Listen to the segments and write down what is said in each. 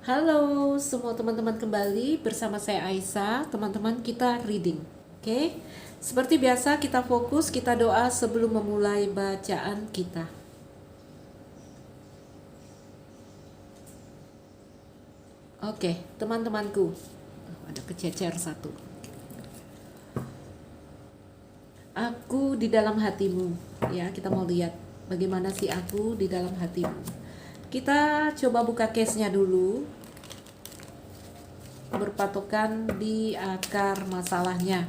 Halo semua teman-teman, kembali bersama saya Aisyah. Teman-teman, kita reading. Oke. Seperti biasa kita fokus, kita doa sebelum memulai bacaan kita. Oke, teman-temanku. Ada kececer satu. Aku di dalam hatimu. Ya, kita mau lihat bagaimana sih aku di dalam hatimu. Kita coba buka case-nya dulu. Berpatokan di akar masalahnya,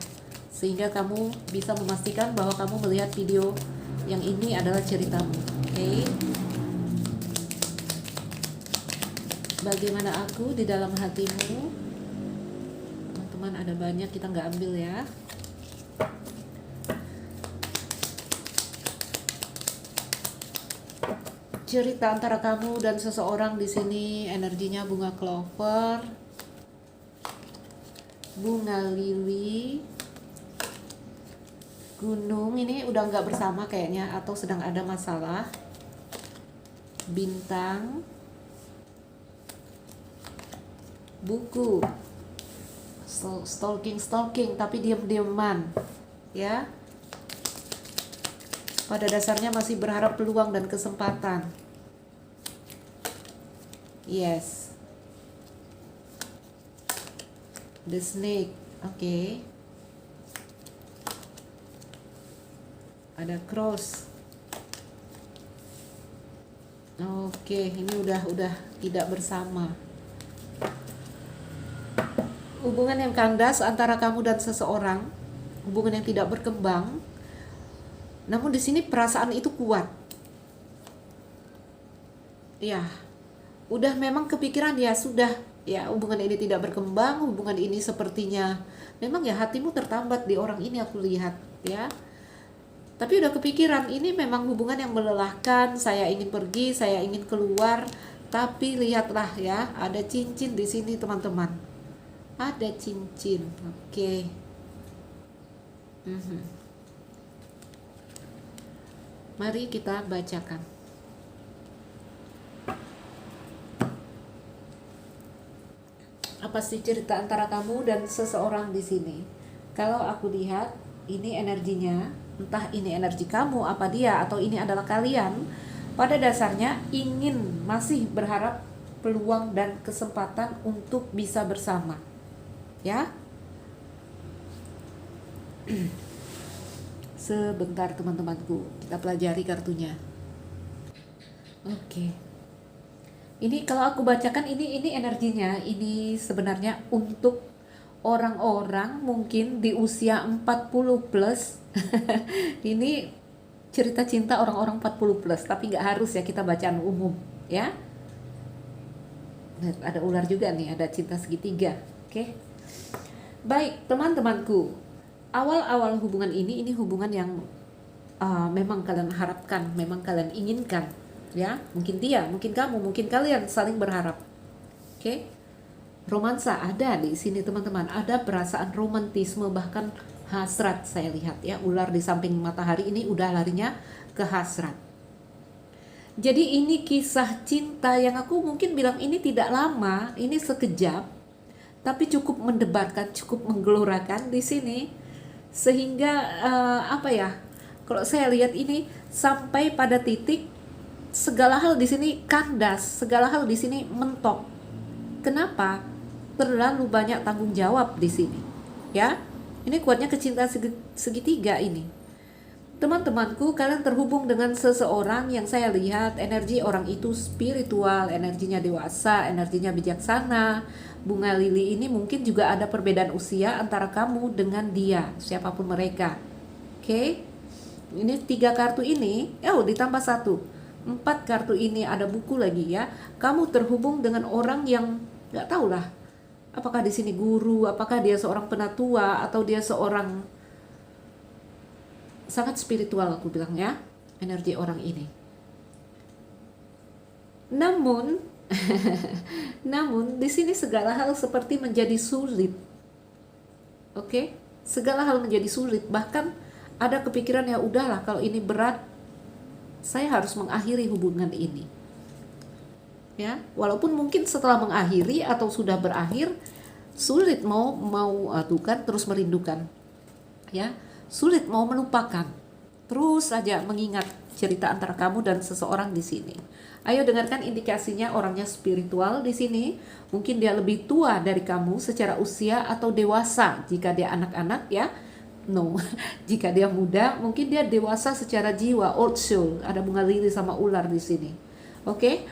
sehingga kamu bisa memastikan bahwa kamu melihat video yang ini adalah ceritamu. Oke. Bagaimana aku di dalam hatimu? Teman-teman, ada banyak, kita nggak ambil ya. Cerita antara kamu dan seseorang di sini, energinya bunga clover, bunga lili, gunung. Ini udah nggak bersama kayaknya, atau sedang ada masalah. Bintang, buku, stalking tapi diam-diaman ya. Pada dasarnya masih berharap peluang dan kesempatan. Yes. The snake. Oke. Ada cross. Oke, ini udah tidak bersama. Hubungan yang kandas antara kamu dan seseorang, hubungan yang tidak berkembang. Namun di sini perasaan itu kuat. Ya, udah memang kepikiran ya sudah, ya hubungan ini tidak berkembang, hubungan ini sepertinya memang ya hatimu tertambat di orang ini, aku lihat ya. Tapi udah kepikiran, ini memang hubungan yang melelahkan, saya ingin pergi, saya ingin keluar. Tapi lihatlah ya, ada cincin di sini teman-teman. Ada cincin. Oke. Mari kita bacakan. Apa sih cerita antara kamu dan seseorang di sini? Kalau aku lihat, ini energinya, entah ini energi kamu, apa dia, atau ini adalah kalian, pada dasarnya ingin, masih berharap peluang dan kesempatan untuk bisa bersama. Ya. Sebentar teman-temanku, kita pelajari kartunya. Oke. Ini kalau aku bacakan, ini energinya, ini sebenarnya untuk orang-orang mungkin di usia 40 plus. Ini cerita cinta orang-orang 40 plus, tapi nggak harus ya, kita bacaan umum ya. Ada ular juga nih, ada cinta segitiga. Oke. Baik teman-temanku, awal-awal hubungan ini hubungan yang memang kalian harapkan, memang kalian inginkan ya. Mungkin dia, mungkin kamu, mungkin kalian saling berharap. Oke. Romansa ada di sini teman-teman, ada perasaan romantisme, bahkan hasrat. Saya lihat ya, ular di samping matahari ini udah larinya ke hasrat. Jadi ini kisah cinta yang aku mungkin bilang ini tidak lama, ini sekejap, tapi cukup mendebarkan, cukup menggelorakan di sini, sehingga apa ya? Kalau saya lihat ini sampai pada titik segala hal di sini kandas, segala hal di sini mentok. Kenapa? Terlalu banyak tanggung jawab di sini, ya. Ini kuatnya kecintaan segitiga ini. Teman-temanku, kalian terhubung dengan seseorang yang saya lihat energi orang itu spiritual, energinya dewasa, energinya bijaksana. Bunga lili ini mungkin juga ada perbedaan usia antara kamu dengan dia, siapapun mereka. Oke. Ini 3 kartu ini, ditambah 1. 4 kartu ini, ada buku lagi ya. Kamu terhubung dengan orang yang nggak tahu lah. Apakah di sini guru, apakah dia seorang penatua, atau dia seorang sangat spiritual, aku bilang ya, energi orang ini. Namun namun di sini segala hal seperti menjadi sulit. Oke? Segala hal menjadi sulit, bahkan ada kepikiran ya udahlah, kalau ini berat saya harus mengakhiri hubungan ini. ya. Walaupun mungkin setelah mengakhiri atau sudah berakhir, sulit mau tuh kan, terus merindukan, ya. Sulit mau melupakan. Terus saja mengingat cerita antara kamu dan seseorang di sini. Ayo dengarkan indikasinya, orangnya spiritual di sini. Mungkin dia lebih tua dari kamu secara usia atau dewasa jika dia anak-anak, ya. No, jika dia muda, mungkin dia dewasa secara jiwa, old soul. Ada bunga lili sama ular di sini. Oke,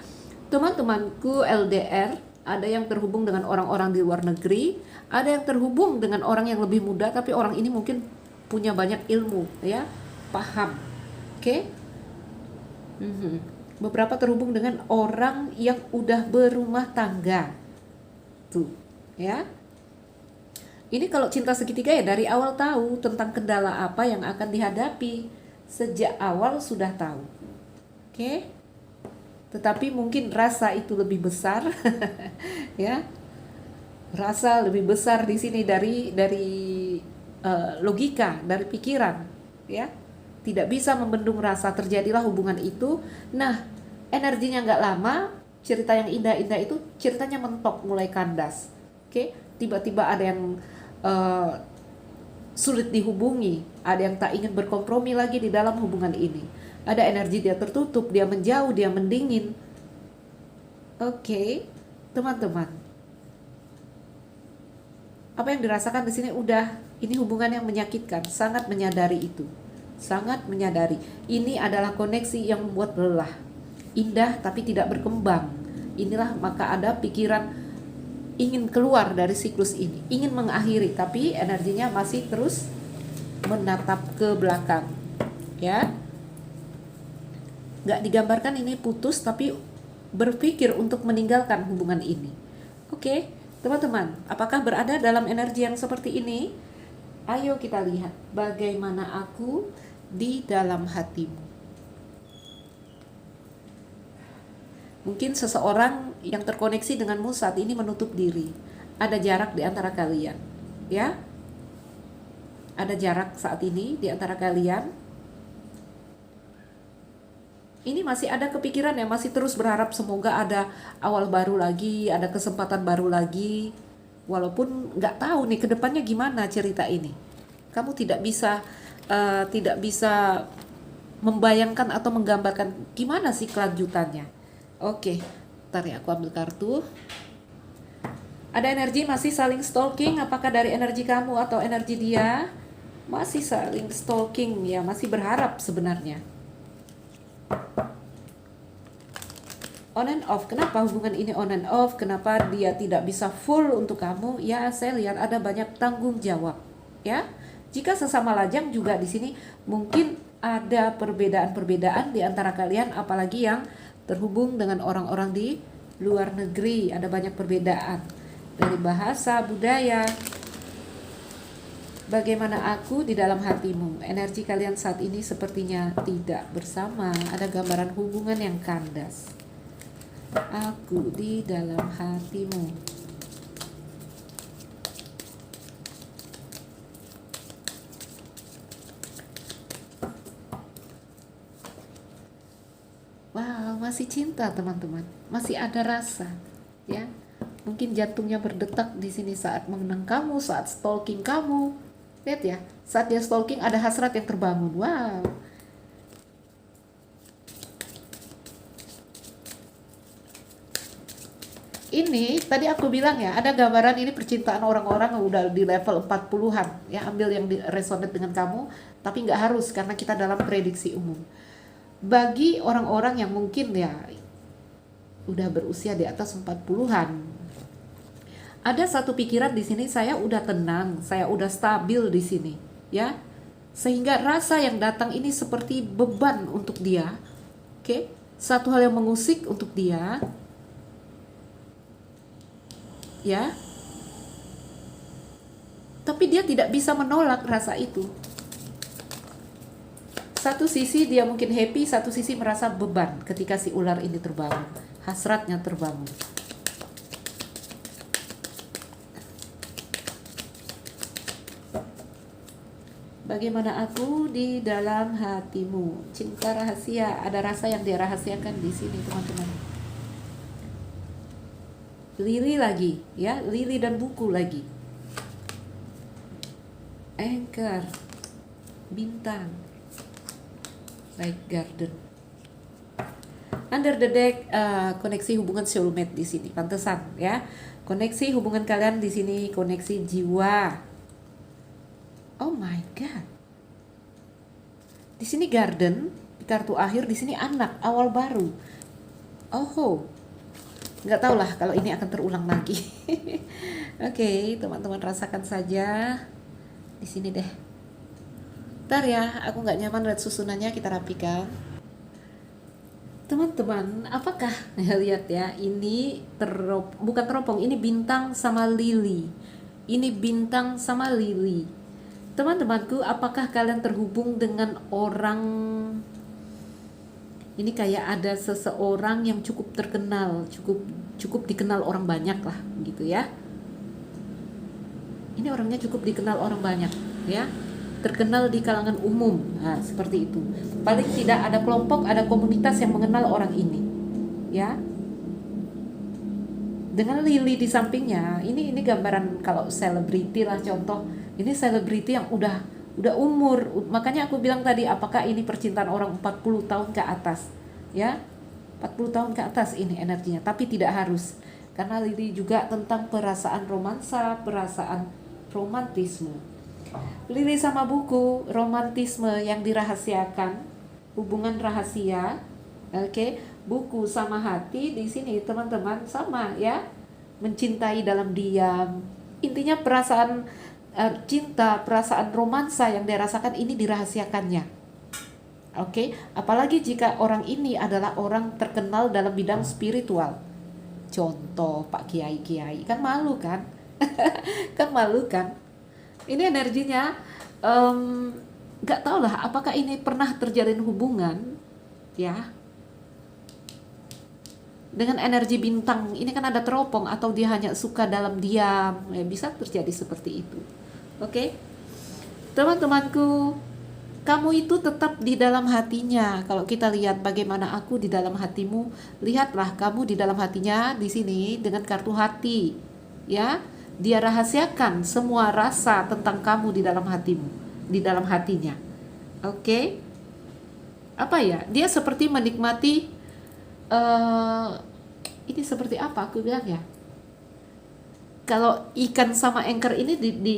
teman-temanku LDR, ada yang terhubung dengan orang-orang di luar negeri, ada yang terhubung dengan orang yang lebih muda, tapi orang ini mungkin punya banyak ilmu, ya, paham. Oke. Beberapa terhubung dengan orang yang udah berumah tangga, tuh, ya. Ini kalau cinta segitiga ya dari awal tahu tentang kendala apa yang akan dihadapi. Sejak awal sudah tahu. Oke. Tetapi mungkin rasa itu lebih besar. Ya. Rasa lebih besar di sini dari logika, dari pikiran, ya. Tidak bisa membendung rasa, terjadilah hubungan itu. Nah, energinya nggak lama, cerita yang indah-indah itu ceritanya mentok, mulai kandas. Oke. Tiba-tiba ada yang sulit dihubungi, ada yang tak ingin berkompromi lagi di dalam hubungan ini. Ada energi dia tertutup, dia menjauh, dia mendingin. Oke, teman-teman. Apa yang dirasakan di sini ini hubungan yang menyakitkan, sangat menyadari itu. Sangat menyadari. Ini adalah koneksi yang membuat lelah. Indah tapi tidak berkembang. Inilah maka ada pikiran ingin keluar dari siklus ini, ingin mengakhiri, tapi energinya masih terus menatap ke belakang, ya. Gak digambarkan ini putus, tapi berpikir untuk meninggalkan hubungan ini. Oke, teman-teman, apakah berada dalam energi yang seperti ini? Ayo kita lihat bagaimana aku di dalam hatimu. Mungkin seseorang yang terkoneksi denganmu saat ini menutup diri. Ada jarak di antara kalian, ya. Ada jarak saat ini di antara kalian. Ini masih ada kepikiran ya, masih terus berharap semoga ada awal baru lagi, ada kesempatan baru lagi. Walaupun nggak tahu nih kedepannya gimana cerita ini. Kamu tidak bisa membayangkan atau menggambarkan gimana sih kelanjutannya. Oke, ntar ya aku ambil kartu. Ada energi masih saling stalking, apakah dari energi kamu atau energi dia? Masih saling stalking ya, masih berharap sebenarnya. On and off, kenapa hubungan ini on and off? Kenapa dia tidak bisa full untuk kamu? Ya, saya lihat ada banyak tanggung jawab, ya. Jika sesama lajang juga di sini mungkin ada perbedaan-perbedaan di antara kalian, apalagi yang terhubung dengan orang-orang di luar negeri. Ada banyak perbedaan dari bahasa, budaya. Bagaimana aku di dalam hatimu? Energi kalian saat ini sepertinya tidak bersama. Ada gambaran hubungan yang kandas. Aku di dalam hatimu. Wow, masih cinta teman-teman, masih ada rasa, ya. Mungkin jantungnya berdetak di sini saat mengenang kamu, saat stalking kamu. Lihat ya, saat dia stalking ada hasrat yang terbangun. Wow. Ini tadi aku bilang ya, ada gambaran ini percintaan orang-orang yang udah di level 40-an, ya. Ambil yang resonate dengan kamu, tapi nggak harus karena kita dalam prediksi umum. Bagi orang-orang yang mungkin ya udah berusia di atas 40-an, ada satu pikiran di sini, saya udah tenang, saya udah stabil di sini, ya. Sehingga rasa yang datang ini seperti beban untuk dia. Oke, satu hal yang mengusik untuk dia, ya. Tapi dia tidak bisa menolak rasa itu. Satu sisi dia mungkin happy, satu sisi merasa beban ketika si ular ini terbangun. Hasratnya terbangun. Bagaimana aku di dalam hatimu? Cinta rahasia, ada rasa yang dia rahasiakan di sini, teman-teman. Lili lagi, ya, lili dan buku lagi. Anchor, bintang, like garden. Under the deck, koneksi hubungan soulmate di sini, pantesan ya. Koneksi hubungan kalian di sini koneksi jiwa. Oh my god. Di sini garden, di kartu akhir di sini anak, awal baru. Oh, nggak tahu lah kalau ini akan terulang lagi. Oke, teman-teman rasakan saja di sini deh. Ntar ya, aku nggak nyaman lihat susunannya, kita rapikan. Teman-teman, apakah lihat ya, ini bukan teropong, ini bintang sama lili. Ini bintang sama lili. Teman-temanku, apakah kalian terhubung dengan orang? Ini kayak ada seseorang yang cukup terkenal, cukup dikenal orang banyak lah, gitu ya. Ini orangnya cukup dikenal orang banyak, ya. Terkenal di kalangan umum, nah, seperti itu. Paling tidak ada kelompok, ada komunitas yang mengenal orang ini, ya. Dengan lili di sampingnya, ini gambaran kalau selebriti lah contoh. Ini selebriti yang udah umur, makanya aku bilang tadi, apakah ini percintaan orang 40 tahun ke atas, ya. 40 tahun ke atas ini energinya, tapi tidak harus. Karena lili juga tentang perasaan romansa, perasaan romantisme. Lili sama buku, romantisme yang dirahasiakan, hubungan rahasia. Oke, buku sama hati di sini teman-teman sama ya, mencintai dalam diam. Intinya perasaan cinta, perasaan romansa yang dirasakan ini dirahasiakannya. Oke, apalagi jika orang ini adalah orang terkenal dalam bidang spiritual. Contoh Pak Kiai-kiai, kan malu kan? Kan malu kan? Ini energinya nggak tahu lah apakah ini pernah terjalin hubungan ya dengan energi bintang. Ini kan ada teropong, atau dia hanya suka dalam diam, ya, bisa terjadi seperti itu. Oke, teman-temanku, kamu itu tetap di dalam hatinya. Kalau kita lihat bagaimana aku di dalam hatimu, lihatlah kamu di dalam hatinya di sini dengan kartu hati ya. Dia rahasiakan semua rasa tentang kamu di dalam hatimu, di dalam hatinya. Oke? Apa ya? Dia seperti menikmati, ini seperti apa aku bilang ya? Kalau ikan sama anchor ini di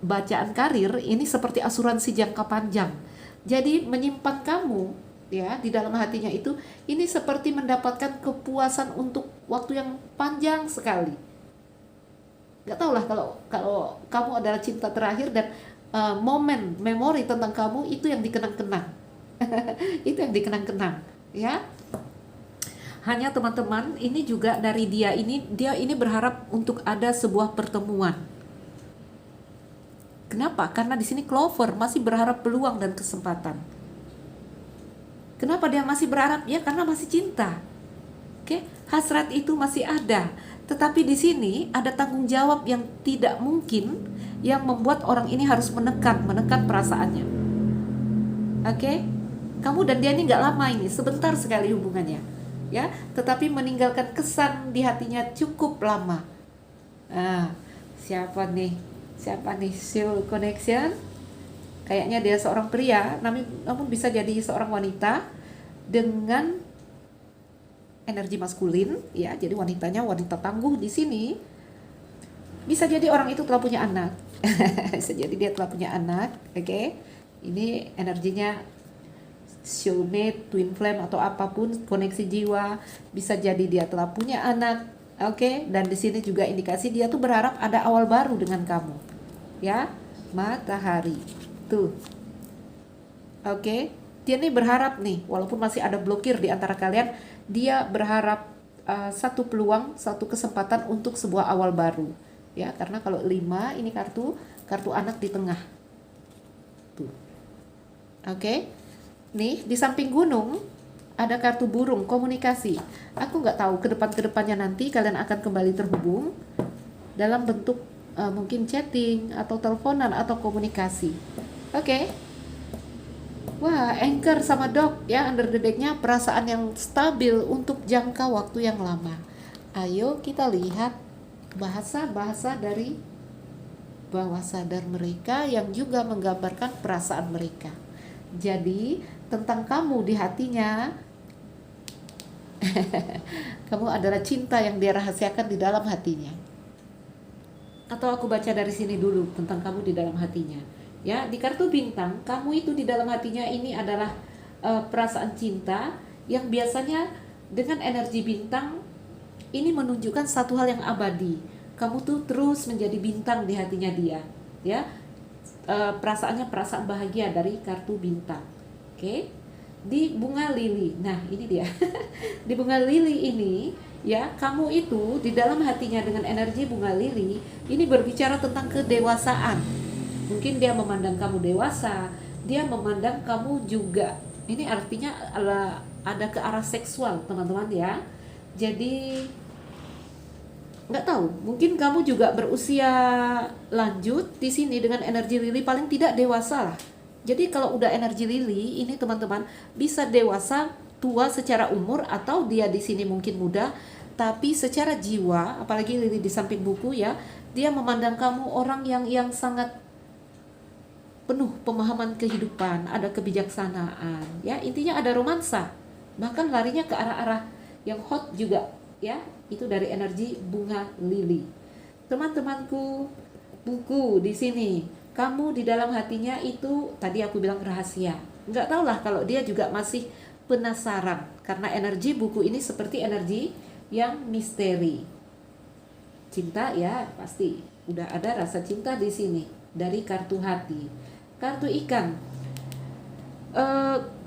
bacaan karir, ini seperti asuransi jangka panjang. Jadi menyimpan kamu ya di dalam hatinya itu, ini seperti mendapatkan kepuasan untuk waktu yang panjang sekali. Gak tau lah kalau kamu adalah cinta terakhir, dan memori tentang kamu itu yang dikenang-kenang. Itu yang dikenang-kenang ya. Hanya teman-teman, ini juga dari dia ini berharap untuk ada sebuah pertemuan. Kenapa? Karena di sini Clover masih berharap peluang dan kesempatan. Kenapa dia masih berharap? Ya karena masih cinta. Oke, hasrat itu masih ada. Tetapi di sini ada tanggung jawab yang tidak mungkin, yang membuat orang ini harus menekan perasaannya. Oke? Kamu dan dia ini nggak lama, ini sebentar sekali hubungannya, ya. Tetapi meninggalkan kesan di hatinya cukup lama. Siapa nih? Soul connection. Kayaknya dia seorang pria, namun bisa jadi seorang wanita dengan energi maskulin, ya. Jadi wanitanya wanita tangguh di sini. Bisa jadi orang itu telah punya anak. Bisa jadi dia telah punya anak, oke. Ini energinya soulmate, twin flame atau apapun, koneksi jiwa. Bisa jadi dia telah punya anak, oke. Dan di sini juga indikasi dia tuh berharap ada awal baru dengan kamu. Ya, matahari. Tuh. Oke. Dia nih berharap nih, walaupun masih ada blokir di antara kalian, dia berharap satu peluang, satu kesempatan untuk sebuah awal baru. Ya, karena kalau 5 ini kartu anak di tengah. Tuh. Oke. Nih, di samping gunung ada kartu burung, komunikasi. Aku nggak tahu kedepannya nanti kalian akan kembali terhubung dalam bentuk mungkin chatting atau teleponan atau komunikasi. Oke. Wah, anchor sama dog ya, under the deck-nya perasaan yang stabil untuk jangka waktu yang lama. Ayo kita lihat bahasa-bahasa dari bawah sadar mereka yang juga menggambarkan perasaan mereka. Jadi tentang kamu di hatinya, kamu adalah cinta yang dia rahasiakan di dalam hatinya. Atau aku baca dari sini dulu tentang kamu di dalam hatinya. Ya, di kartu bintang, kamu itu di dalam hatinya ini adalah perasaan cinta yang biasanya dengan energi bintang ini menunjukkan satu hal yang abadi. Kamu tuh terus menjadi bintang di hatinya dia, ya. Perasaannya perasaan bahagia dari kartu bintang. Oke. Di bunga lili. Nah, ini dia. Di bunga lili ini, ya, kamu itu di dalam hatinya dengan energi bunga lili ini berbicara tentang kedewasaan. Mungkin dia memandang kamu dewasa, dia memandang kamu juga. Ini artinya ada ke arah seksual, teman-teman, ya. Jadi nggak tahu, mungkin kamu juga berusia lanjut di sini dengan energi lili, paling tidak dewasa lah. Jadi kalau udah energi lili ini, teman-teman, bisa dewasa, tua secara umur, atau dia di sini mungkin muda, tapi secara jiwa, apalagi lili di samping buku, ya, dia memandang kamu orang yang sangat penuh pemahaman kehidupan, ada kebijaksanaan, ya, intinya ada romansa, bahkan larinya ke arah-arah yang hot juga, ya. Itu dari energi bunga lili. Teman-temanku, buku di sini, kamu di dalam hatinya itu tadi aku bilang rahasia. Nggak tahulah kalau dia juga masih penasaran, karena energi buku ini seperti energi yang misteri. Cinta, ya, pasti udah ada rasa cinta di sini dari kartu hati. Kartu ikan,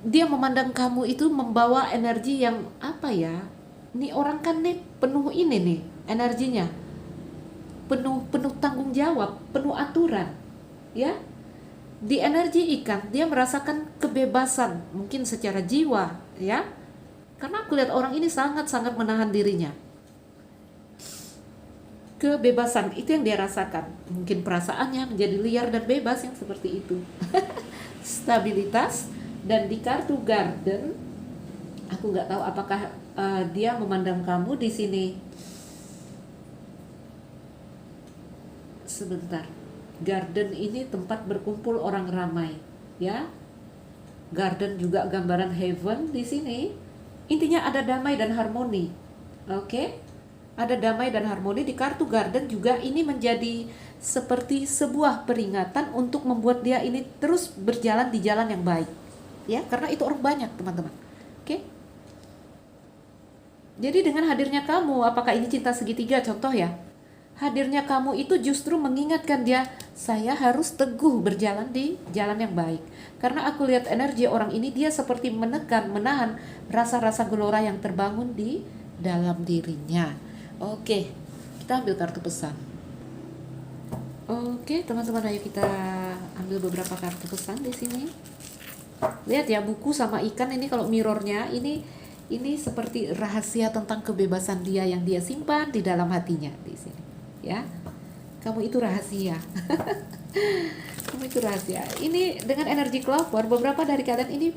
dia memandang kamu itu membawa energi yang apa ya? Nih orang kan nih penuh ini nih energinya, penuh tanggung jawab, penuh aturan, ya. Di energi ikan dia merasakan kebebasan, mungkin secara jiwa, ya. Karena aku lihat orang ini sangat-sangat menahan dirinya. Kebebasan itu yang dia rasakan, mungkin perasaannya menjadi liar dan bebas yang seperti itu. Stabilitas. Dan di kartu garden, aku nggak tahu apakah dia memandang kamu di sini. Sebentar. Garden ini tempat berkumpul orang ramai, ya. Garden juga gambaran heaven di sini. Intinya ada damai dan harmoni. Oke? Ada damai dan harmoni di kartu garden juga, ini menjadi seperti sebuah peringatan untuk membuat dia ini terus berjalan di jalan yang baik. Ya, karena itu orang banyak, teman-teman. Oke? Jadi dengan hadirnya kamu, apakah ini cinta segitiga contoh ya? Hadirnya kamu itu justru mengingatkan dia, saya harus teguh berjalan di jalan yang baik. Karena aku lihat energi orang ini, dia seperti menekan, menahan rasa-rasa gelora yang terbangun di dalam dirinya. Oke, kita ambil kartu pesan. Oke, teman-teman, ayo kita ambil beberapa kartu pesan di sini. Lihat ya, buku sama ikan ini kalau mirrornya, ini seperti rahasia tentang kebebasan dia yang dia simpan di dalam hatinya di sini, ya. Kamu itu rahasia. Kamu itu rahasia. Ini dengan energi clover, beberapa dari kalian ini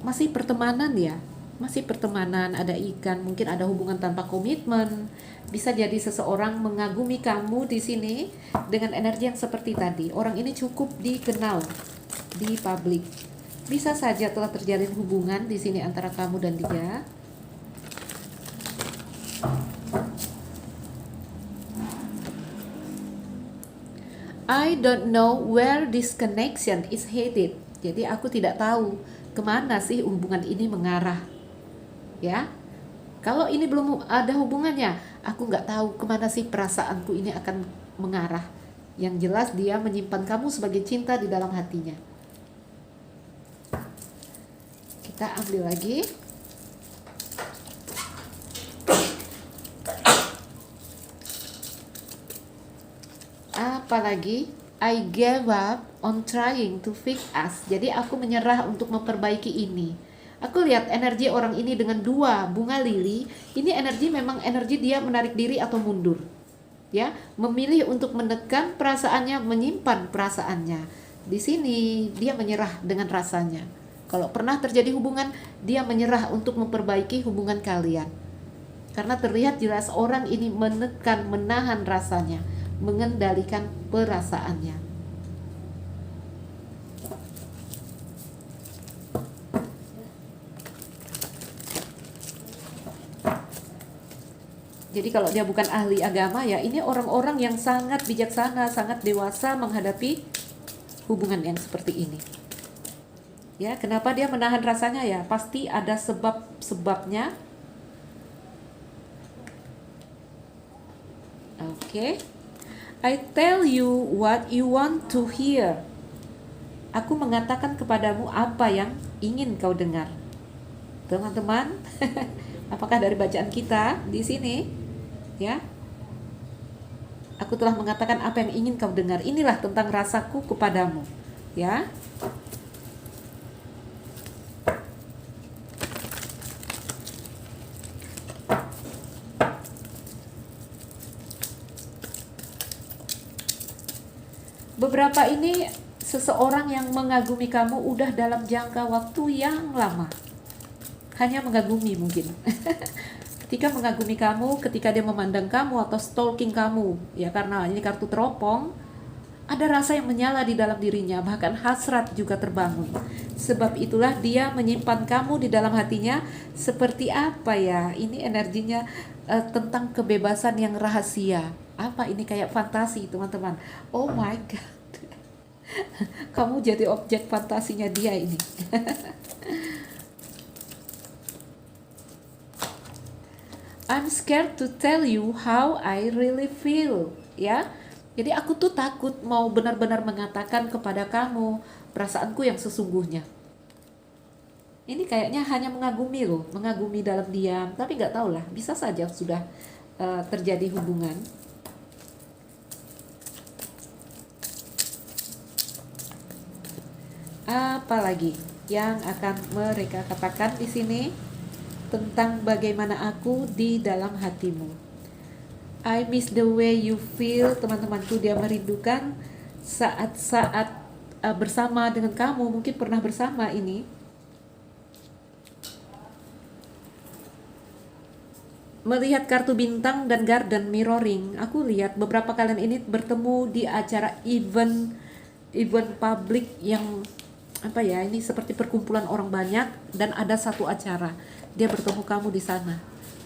masih pertemanan, ya. Masih pertemanan, ada ikan, mungkin ada hubungan tanpa komitmen. Bisa jadi seseorang mengagumi kamu di sini dengan energi yang seperti tadi. Orang ini cukup dikenal di publik. Bisa saja telah terjalin hubungan di sini antara kamu dan dia. I don't know where this connection is headed. Jadi aku tidak tahu kemana sih hubungan ini mengarah. Ya, kalau ini belum ada hubungannya, aku nggak tahu kemana sih perasaanku ini akan mengarah. Yang jelas dia menyimpan kamu sebagai cinta di dalam hatinya. Kita ambil lagi. Apalagi, I gave up on trying to fix us. Jadi aku menyerah untuk memperbaiki ini. Aku lihat energi orang ini dengan dua bunga lili. Ini energi, memang energi dia menarik diri atau mundur, ya, memilih untuk menekan perasaannya, menyimpan perasaannya. Di sini dia menyerah dengan rasanya. Kalau pernah terjadi hubungan, dia menyerah untuk memperbaiki hubungan kalian. Karena terlihat jelas orang ini menekan, menahan rasanya, mengendalikan perasaannya. Jadi kalau dia bukan ahli agama ya, ini orang-orang yang sangat bijaksana, sangat dewasa menghadapi hubungan yang seperti ini. Ya, kenapa dia menahan rasanya ya? Pasti ada sebab-sebabnya. Oke. I tell you what you want to hear. Aku mengatakan kepadamu apa yang ingin kau dengar. Teman-teman, apakah dari bacaan kita di sini? Ya, aku telah mengatakan apa yang ingin kau dengar. Inilah tentang rasaku kepadamu. Ya. Beberapa ini seseorang yang mengagumi kamu udah dalam jangka waktu yang lama. Hanya mengagumi mungkin. Ketika mengagumi kamu, ketika dia memandang kamu atau stalking kamu, ya karena ini kartu teropong, ada rasa yang menyala di dalam dirinya, bahkan hasrat juga terbangun. Sebab itulah dia menyimpan kamu di dalam hatinya. Seperti apa ya? Ini energinya tentang kebebasan yang rahasia. Apa ini, kayak fantasi teman-teman? Oh my God. Kamu jadi objek fantasinya dia ini. I'm scared to tell you how I really feel, ya. Jadi aku tuh takut mau benar-benar mengatakan kepada kamu perasaanku yang sesungguhnya. Ini kayaknya hanya mengagumi loh, mengagumi dalam diam, tapi nggak tahu lah, bisa saja sudah terjadi hubungan. Apalagi yang akan mereka katakan di sini? Tentang bagaimana aku di dalam hatimu. I miss the way you feel, teman-temanku. Dia merindukan saat-saat bersama dengan kamu. Mungkin pernah bersama ini. Melihat kartu bintang dan garden mirroring, aku lihat beberapa kalian ini bertemu di acara event publik yang apa ya, ini seperti perkumpulan orang banyak, dan ada satu acara dia bertemu kamu di sana.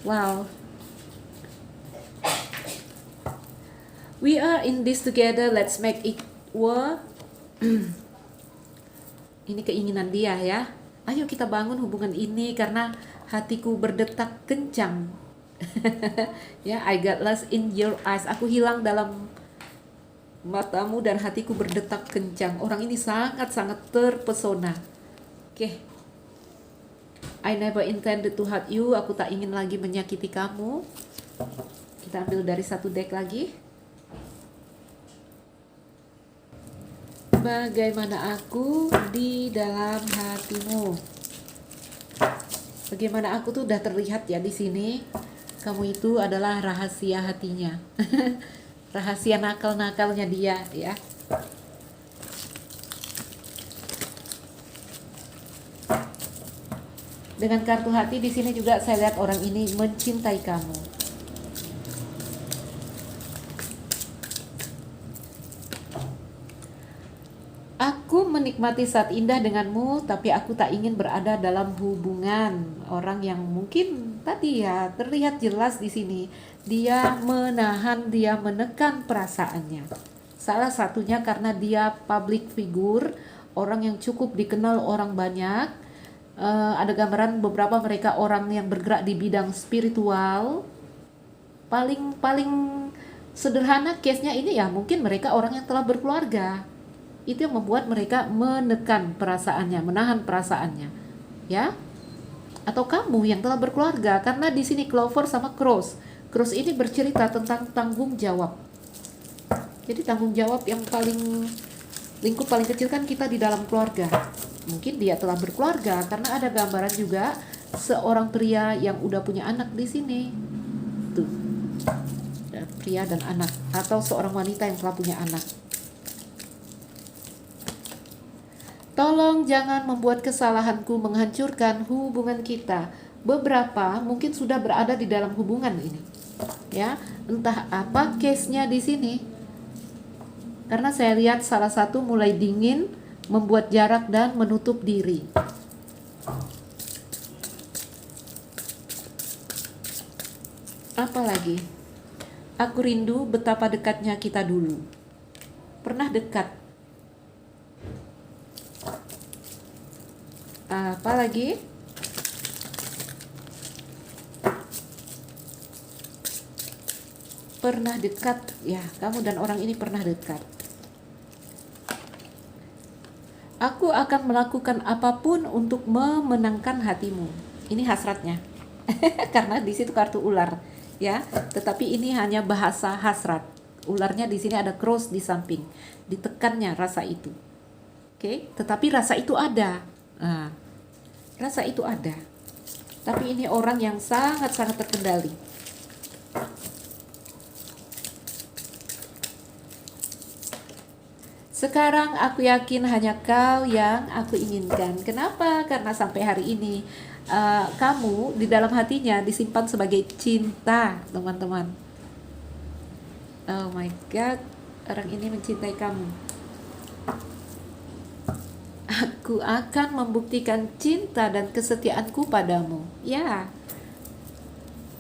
Wow. We are in this together, let's make it work. Ini keinginan dia ya. Ayo kita bangun hubungan ini karena hatiku berdetak kencang. Ya, I got lost in your eyes. Aku hilang dalam matamu dan hatiku berdetak kencang. Orang ini sangat-sangat terpesona. Oke. I never intended to hurt you. Aku tak ingin lagi menyakiti kamu. Kita ambil dari satu deck lagi. Bagaimana aku di dalam hatimu? Bagaimana aku tuh udah terlihat ya di sini. Kamu itu adalah rahasia hatinya. Rahasia nakal-nakalnya dia ya. Dengan kartu hati di sini juga saya lihat orang ini mencintai kamu. Aku menikmati saat indah denganmu, tapi aku tak ingin berada dalam hubungan. Orang yang mungkin tadi ya terlihat jelas di sini, dia menahan, dia menekan perasaannya. Salah satunya karena dia public figure, orang yang cukup dikenal orang banyak. Ada gambaran beberapa mereka orang yang bergerak di bidang spiritual. Paling sederhana case-nya ini ya, mungkin mereka orang yang telah berkeluarga. Itu yang membuat mereka menekan perasaannya, menahan perasaannya, ya. Atau kamu yang telah berkeluarga, karena di sini Clover sama Cross. Cross ini bercerita tentang tanggung jawab. Jadi tanggung jawab yang lingkup paling kecil kan kita di dalam keluarga. Mungkin dia telah berkeluarga karena ada gambaran juga seorang pria yang udah punya anak di sini. Tuh. Pria dan anak, atau seorang wanita yang telah punya anak. Tolong jangan membuat kesalahanku menghancurkan hubungan kita. beberapa mungkin sudah berada di dalam hubungan ini, ya. Entah apa case-nya di sini. Karena saya lihat salah satu mulai dingin, membuat jarak dan menutup diri. Apalagi, aku rindu betapa dekatnya kita dulu. Pernah dekat. Apalagi, pernah dekat. Ya, kamu dan orang ini pernah dekat. Aku akan melakukan apapun untuk memenangkan hatimu. Ini hasratnya. Karena di situ kartu ular, ya. Tetapi ini hanya bahasa hasrat. Ularnya di sini ada cross di samping. Ditekannya rasa itu. Oke, tetapi rasa itu ada. Nah, rasa itu ada. Tapi ini orang yang sangat-sangat terkendali. Sekarang aku yakin hanya kau yang aku inginkan. Kenapa? Karena sampai hari ini kamu di dalam hatinya disimpan sebagai cinta, teman-teman. Oh my God, orang ini mencintai kamu. Aku akan membuktikan cinta dan kesetiaanku padamu. Ya,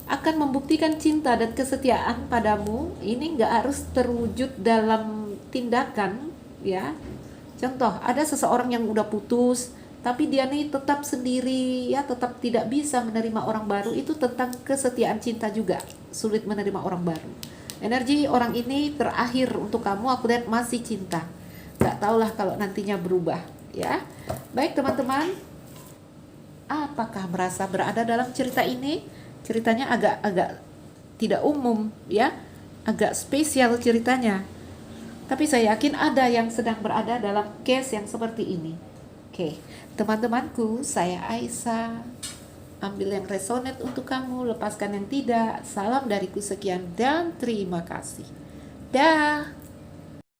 akan membuktikan cinta dan kesetiaan padamu. Ini nggak harus terwujud dalam tindakan, ya. Contoh, ada seseorang yang udah putus, tapi dia nih tetap sendiri, ya, tetap tidak bisa menerima orang baru. Itu tentang kesetiaan cinta juga, sulit menerima orang baru. Energi orang ini terakhir untuk kamu, aku lihat masih cinta. Gak tahulah kalau nantinya berubah, ya. Baik teman-teman, apakah merasa berada dalam cerita ini? Ceritanya agak tidak umum, ya, agak spesial ceritanya. Tapi saya yakin ada yang sedang berada dalam case yang seperti ini. Oke, teman-temanku, saya Aisyah. Ambil yang resonate untuk kamu, lepaskan yang tidak. Salam dariku sekian dan terima kasih. Dah.